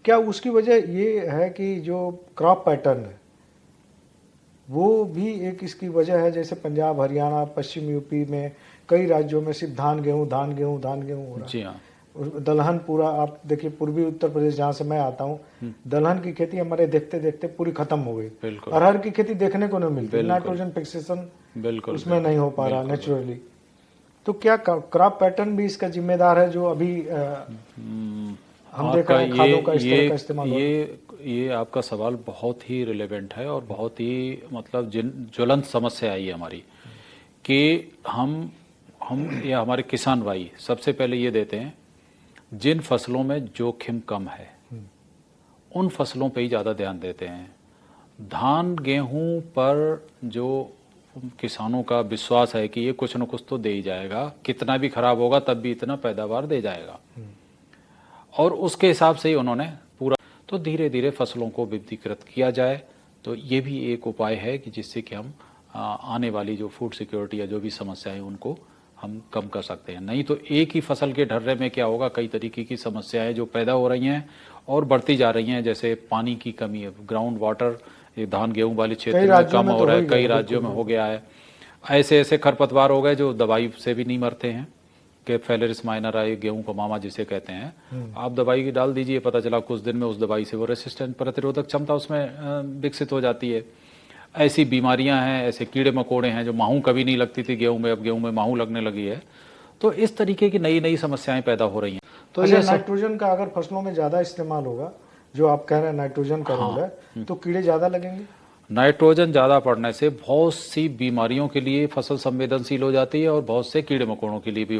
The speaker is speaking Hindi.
क्या उसकी वजह ये है कि जो क्रॉप पैटर्न है वो भी एक इसकी वजह है? जैसे पंजाब, हरियाणा, पश्चिम यूपी में कई राज्यों में सिर्फ धान गेहूं हो रहा जी हाँ। है। दलहन पूरा, आप देखिए पूर्वी उत्तर प्रदेश जहाँ से मैं आता हूँ, दलहन की खेती हमारे देखते देखते पूरी खत्म हो गई। बिल्कुल अरहर की खेती देखने को नहीं मिलती, बिल्कुल नाइट्रोजन फिक्सेशन बिल्कुल उसमें नहीं हो पा रहा बिल्कुल नेचुरली। तो क्या क्रॉप पैटर्न भी इसका जिम्मेदार है जो अभी हम देख आपका रहे हैं खादों का इस तरह का इस्तेमाल हो रहा है? ये आपका सवाल बहुत ही रिलेवेंट है और बहुत ही मतलब ज्वलंत समस्या आई है हमारी कि हम या हमारे किसान भाई सबसे पहले ये देते हैं जिन फसलों में जोखिम कम है उन फसलों पे ही ज़्यादा ध्यान देते हैं। धान गेहूं पर जो किसानों का विश्वास है कि ये कुछ न कुछ तो दे ही जाएगा, कितना भी खराब होगा तब भी इतना पैदावार दे जाएगा, और उसके हिसाब से ही उन्होंने पूरा, तो धीरे धीरे फसलों को विविधीकृत किया जाए। तो ये भी एक उपाय है कि जिससे कि हम आने वाली जो फूड सिक्योरिटी या जो भी समस्याएं उनको हम कम कर सकते हैं। नहीं तो एक ही फसल के ढर्रे में क्या होगा, कई तरीके की समस्याएं जो पैदा हो रही हैं और बढ़ती जा रही हैं। जैसे पानी की कमी है, ग्राउंड वाटर ये धान गेहूं वाले क्षेत्र में कम हो रहा है, कई राज्यों में हो गया है। ऐसे ऐसे खरपतवार हो गए जो दवाई से भी नहीं मरते हैं, कि फेलेरिस माइनर है, गेहूं का मामा जिसे कहते हैं। आप दवाई की डाल दीजिए, पता चला कुछ दिन में उस दवाई से वो रेसिस्टेंट, प्रतिरोधक क्षमता उसमें विकसित हो जाती है। ऐसी बीमारियां हैं, ऐसे कीड़े मकोड़े हैं जो माहू कभी नहीं लगती थी गेहूं में, अब गेहूं में माहू लगने लगी है। तो इस तरीके की नई नई समस्याएं पैदा हो रही हैं। तो अच्छा, ये नाइट्रोजन का अगर फसलों में ज्यादा इस्तेमाल होगा, जो आप कह रहे हैं नाइट्रोजन का रोल है, तो कीड़े ज्यादा लगेंगे? नाइट्रोजन ज़्यादा पड़ने से बहुत सी बीमारियों के लिए फसल संवेदनशील हो जाती है और बहुत से कीड़े मकोड़ों के लिए भी